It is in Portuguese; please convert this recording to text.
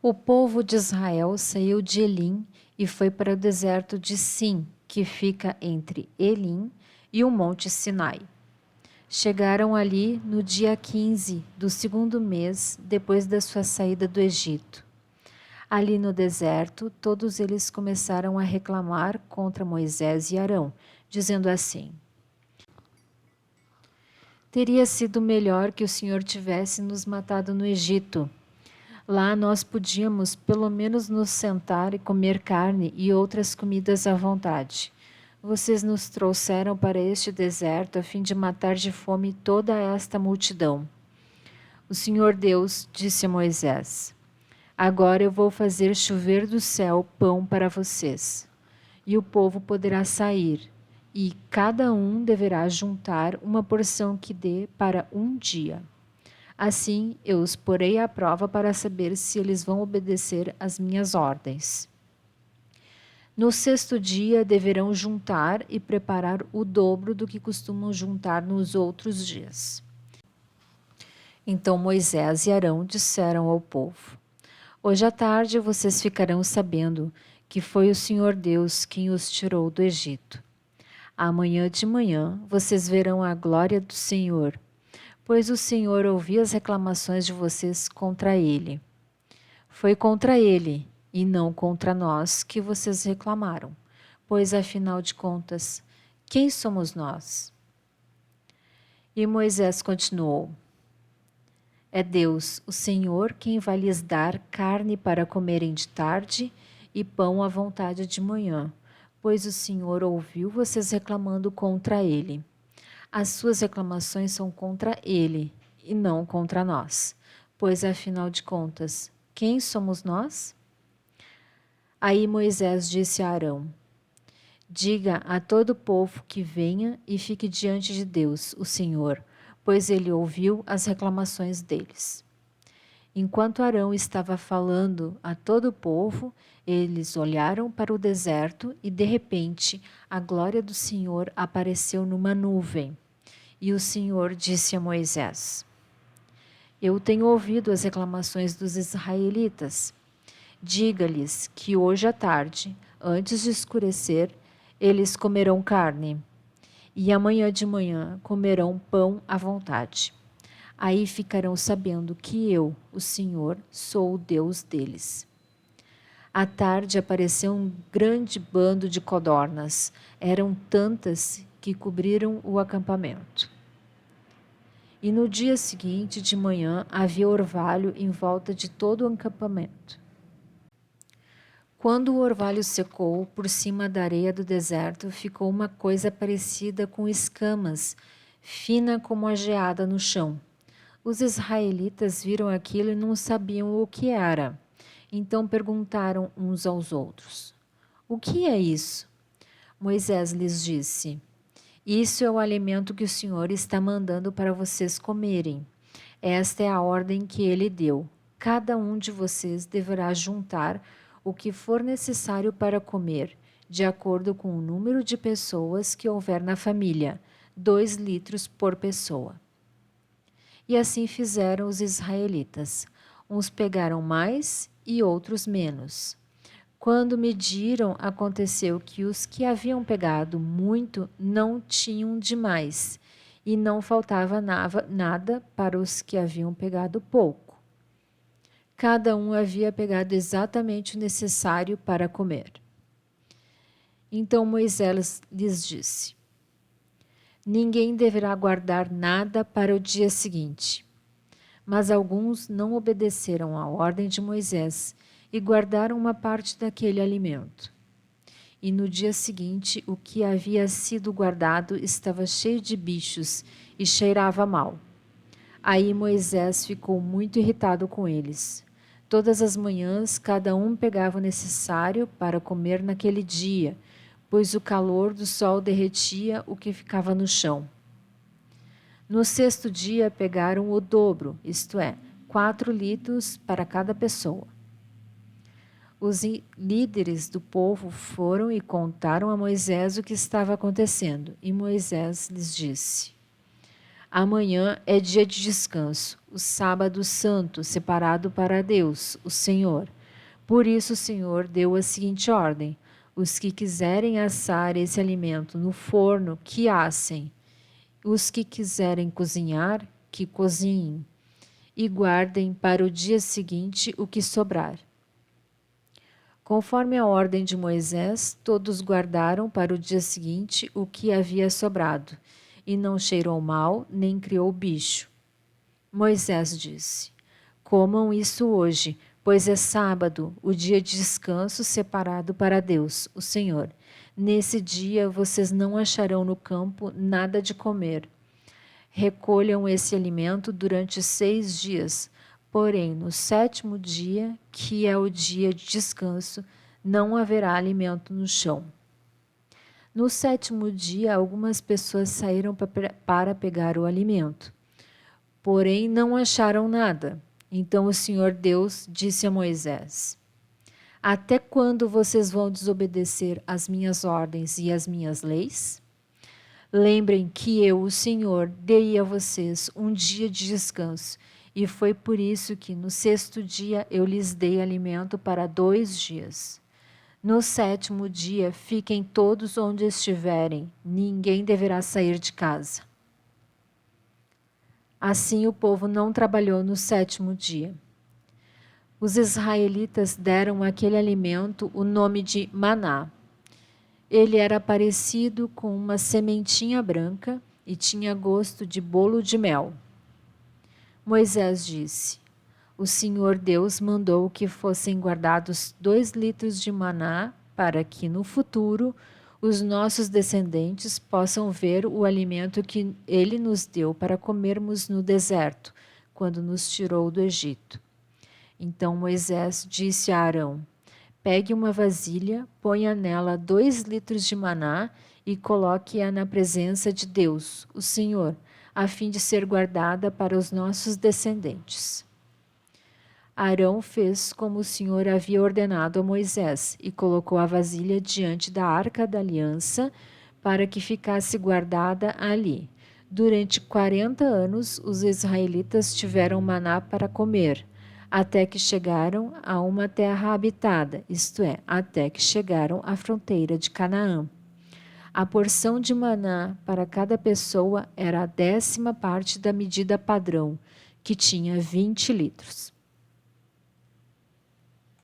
O povo de Israel saiu de Elim e foi para o deserto de Sim, que fica entre Elim e o monte Sinai. Chegaram ali no dia 15 do segundo mês depois da sua saída do Egito. Ali no deserto, todos eles começaram a reclamar contra Moisés e Arão, dizendo assim: Teria sido melhor que o Senhor tivesse nos matado no Egito. Lá nós podíamos pelo menos nos sentar e comer carne e outras comidas à vontade. Vocês nos trouxeram para este deserto a fim de matar de fome toda esta multidão. O Senhor Deus disse a Moisés: Agora eu vou fazer chover do céu pão para vocês. E o povo poderá sair, e cada um deverá juntar uma porção que dê para um dia. Assim eu os porei à prova para saber se eles vão obedecer às minhas ordens. No sexto dia deverão juntar e preparar o dobro do que costumam juntar nos outros dias. Então Moisés e Arão disseram ao povo: Hoje à tarde vocês ficarão sabendo que foi o Senhor Deus quem os tirou do Egito. Amanhã de manhã vocês verão a glória do Senhor, pois o Senhor ouviu as reclamações de vocês contra ele. Foi contra ele e não contra nós que vocês reclamaram, pois afinal de contas, quem somos nós? E Moisés continuou: É Deus, o Senhor, quem vai lhes dar carne para comerem de tarde e pão à vontade de manhã, pois o Senhor ouviu vocês reclamando contra ele. As suas reclamações são contra ele e não contra nós, pois afinal de contas, quem somos nós? Aí Moisés disse a Arão: Diga a todo o povo que venha e fique diante de Deus, o Senhor, pois ele ouviu as reclamações deles. Enquanto Arão estava falando a todo o povo, eles olharam para o deserto e, de repente, a glória do Senhor apareceu numa nuvem. E o Senhor disse a Moisés: Eu tenho ouvido as reclamações dos israelitas. Diga-lhes que hoje à tarde, antes de escurecer, eles comerão carne, e amanhã de manhã comerão pão à vontade. Aí ficarão sabendo que eu, o Senhor, sou o Deus deles. À tarde apareceu um grande bando de codornas. Eram tantas que cobriram o acampamento. E no dia seguinte de manhã havia orvalho em volta de todo o acampamento. Quando o orvalho secou, por cima da areia do deserto ficou uma coisa parecida com escamas, fina como a geada no chão. Os israelitas viram aquilo e não sabiam o que era. Então perguntaram uns aos outros: O que é isso? Moisés lhes disse: Isso é o alimento que o Senhor está mandando para vocês comerem. Esta é a ordem que ele deu. Cada um de vocês deverá juntar o que for necessário para comer, de acordo com o número de pessoas que houver na família, 2 litros por pessoa. E assim fizeram os israelitas. Uns pegaram mais e outros menos. Quando mediram, aconteceu que os que haviam pegado muito não tinham demais, e não faltava nada para os que haviam pegado pouco. Cada um havia pegado exatamente o necessário para comer. Então Moisés lhes disse: Ninguém deverá guardar nada para o dia seguinte. Mas alguns não obedeceram à ordem de Moisés e guardaram uma parte daquele alimento. E no dia seguinte, o que havia sido guardado estava cheio de bichos e cheirava mal. Aí Moisés ficou muito irritado com eles. Todas as manhãs, cada um pegava o necessário para comer naquele dia, pois o calor do sol derretia o que ficava no chão. No sexto dia, pegaram o dobro, isto é, 4 litros para cada pessoa. Os líderes do povo foram e contaram a Moisés o que estava acontecendo, e Moisés lhes disse: Amanhã é dia de descanso, o sábado santo, separado para Deus, o Senhor. Por isso o Senhor deu a seguinte ordem: os que quiserem assar esse alimento no forno, que assem. Os que quiserem cozinhar, que cozinhem. E guardem para o dia seguinte o que sobrar. Conforme a ordem de Moisés, todos guardaram para o dia seguinte o que havia sobrado, e não cheirou mal, nem criou bicho. Moisés disse: comam isso hoje, pois é sábado, o dia de descanso separado para Deus, o Senhor. Nesse dia vocês não acharão no campo nada de comer. Recolham esse alimento durante 6 dias, porém no 7º dia, que é o dia de descanso, não haverá alimento no chão. No 7º dia, algumas pessoas saíram para pegar o alimento, porém não acharam nada. Então o Senhor Deus disse a Moisés: até quando vocês vão desobedecer às minhas ordens e às minhas leis? Lembrem que eu, o Senhor, dei a vocês um dia de descanso, e foi por isso que no 6º dia eu lhes dei alimento para 2 dias. No 7º dia, fiquem todos onde estiverem, ninguém deverá sair de casa. Assim o povo não trabalhou no 7º dia. Os israelitas deram àquele alimento o nome de maná. Ele era parecido com uma sementinha branca e tinha gosto de bolo de mel. Moisés disse: o Senhor Deus mandou que fossem guardados 2 litros de maná para que, no futuro, os nossos descendentes possam ver o alimento que Ele nos deu para comermos no deserto, quando nos tirou do Egito. Então Moisés disse a Arão: pegue uma vasilha, ponha nela 2 litros de maná e coloque-a na presença de Deus, o Senhor, a fim de ser guardada para os nossos descendentes. Arão fez como o Senhor havia ordenado a Moisés e colocou a vasilha diante da arca da aliança para que ficasse guardada ali. Durante 40 anos, os israelitas tiveram maná para comer, até que chegaram a uma terra habitada, isto é, até que chegaram à fronteira de Canaã. A porção de maná para cada pessoa era a 10ª parte da medida padrão, que tinha 20 litros.